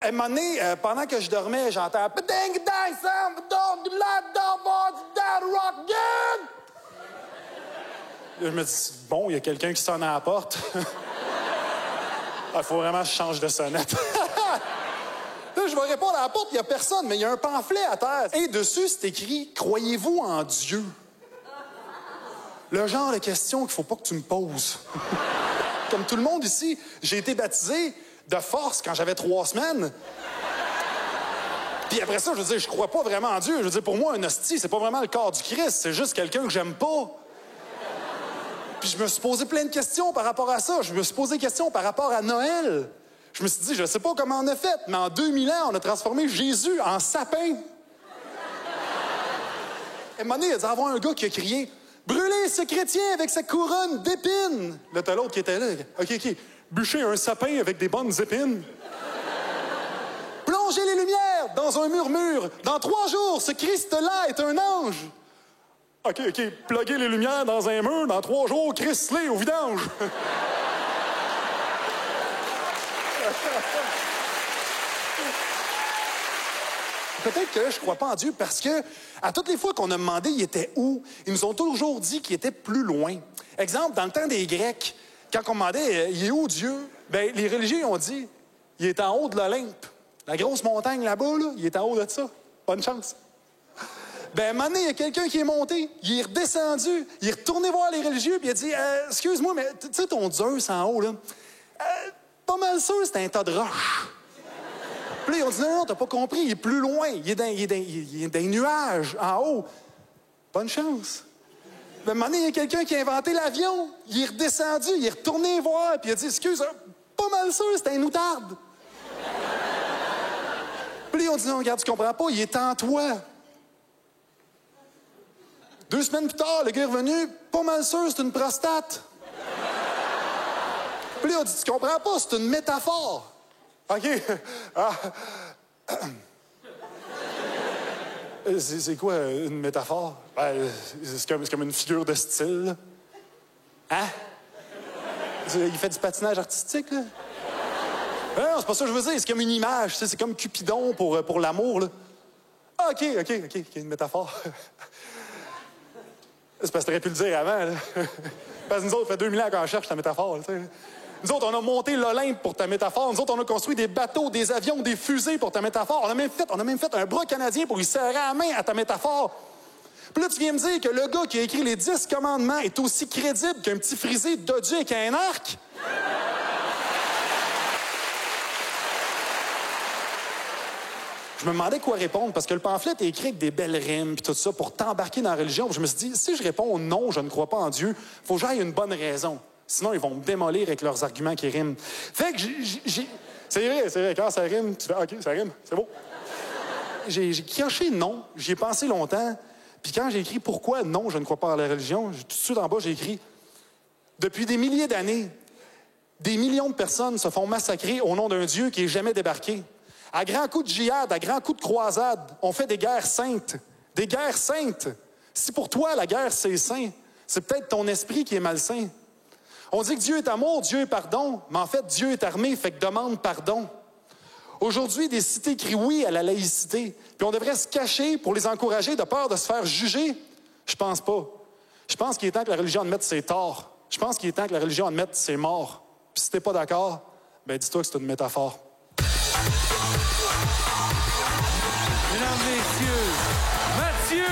un moment donné, pendant que je dormais, j'entends « Ding, dang, Sam, don't let that rock again! » Je me dis « Bon, il y a quelqu'un qui sonne à la porte. » Il faut vraiment que je change de sonnette. Là, je vais répondre à la porte, il n'y a personne, mais il y a un pamphlet à terre. Et dessus, c'est écrit « Croyez-vous en Dieu? » Le genre de question qu'il ne faut pas que tu me poses. Comme tout le monde ici, j'ai été baptisé de force quand j'avais 3 semaines. Puis après ça, je veux dire, je crois pas vraiment en Dieu. Je veux dire, pour moi, un hostie, c'est pas vraiment le corps du Christ, c'est juste quelqu'un que j'aime pas. Puis je me suis posé plein de questions par rapport à ça. Je me suis posé des questions par rapport à Noël. Je me suis dit, je sais pas comment on a fait, mais en 2000 ans, on a transformé Jésus en sapin. Et à un moment donné, il y a avoir un gars qui a crié « Brûlez ce chrétien avec sa couronne d'épines! » Là, t'as l'autre qui était là. « OK. Bûcher un sapin avec des bonnes épines. » « Plongez les lumières dans un murmure. Dans 3 jours, ce Christ-là est un ange. » OK. Pluguez les lumières dans un mur. Dans 3 jours, Christ-lé au vidange. Peut-être que je crois pas en Dieu parce que à toutes les fois qu'on a demandé il était où, ils nous ont toujours dit qu'il était plus loin. Exemple, dans le temps des Grecs, quand on demandait il est où Dieu, ben les religieux ont dit il est en haut de l'Olympe. La grosse montagne là-bas, là, il est en haut de ça. Bonne chance. Ben, à un moment donné, il y a quelqu'un qui est monté, il est redescendu, il est retourné voir les religieux, puis il a dit excuse-moi, mais tu sais, ton Zeus en haut, là, pas mal sûr, c'est un tas de roches. Puis là, ils ont dit non, t'as pas compris, il est plus loin, il est dans les nuages en haut. Bonne chance. Ben, à un moment donné, il y a quelqu'un qui a inventé l'avion, il est redescendu, il est retourné voir, puis il a dit excuse, pas mal sûr, c'est un outarde. Puis là, ils ont dit non, regarde, tu comprends pas, il est en toi. 2 semaines plus tard, le gars est revenu, pas mal sûr, c'est une prostate. Puis là, on dit, tu comprends pas, c'est une métaphore. OK. C'est quoi une métaphore? Ben, c'est comme une figure de style. Hein? Il fait du patinage artistique, là? Non, c'est pas ça que je veux dire, c'est comme une image, c'est comme Cupidon pour l'amour, là. Ah, OK, une métaphore. C'est parce que t'aurais pu le dire avant, là. Parce que nous autres, ça fait 2000 ans qu'on cherche ta métaphore, tu sais. Nous autres, on a monté l'Olympe pour ta métaphore. Nous autres, on a construit des bateaux, des avions, des fusées pour ta métaphore. On a même fait un bras canadien pour y serrer la main à ta métaphore. Puis là, tu viens me dire que le gars qui a écrit les 10 commandements est aussi crédible qu'un petit frisé dodu avec un arc? Je me demandais quoi répondre, parce que le pamphlet est écrit avec des belles rimes puis tout ça pour t'embarquer dans la religion. Je me suis dit, si je réponds non, je ne crois pas en Dieu, faut que j'aille une bonne raison. Sinon, ils vont me démolir avec leurs arguments qui riment. Fait que j'ai... C'est vrai, quand ça rime, tu fais « OK, ça rime, c'est beau. » J'ai coché non, j'y ai pensé longtemps, puis quand j'ai écrit « Pourquoi non, je ne crois pas en la religion », tout de suite en bas, j'ai écrit « Depuis des milliers d'années, des millions de personnes se font massacrer au nom d'un Dieu qui n'est jamais débarqué. À grands coups de djihad, à grands coups de croisade, on fait des guerres saintes. Des guerres saintes. Si pour toi, la guerre, c'est saint, c'est peut-être ton esprit qui est malsain. On dit que Dieu est amour, Dieu est pardon, mais en fait, Dieu est armé, fait que demande pardon. Aujourd'hui, des cités crient oui à la laïcité, puis on devrait se cacher pour les encourager de peur de se faire juger. Je pense pas. Je pense qu'il est temps que la religion admette ses torts. Je pense qu'il est temps que la religion admette ses morts. Puis si t'es pas d'accord, ben dis-toi que c'est une métaphore. Mesdames et messieurs, Mathieu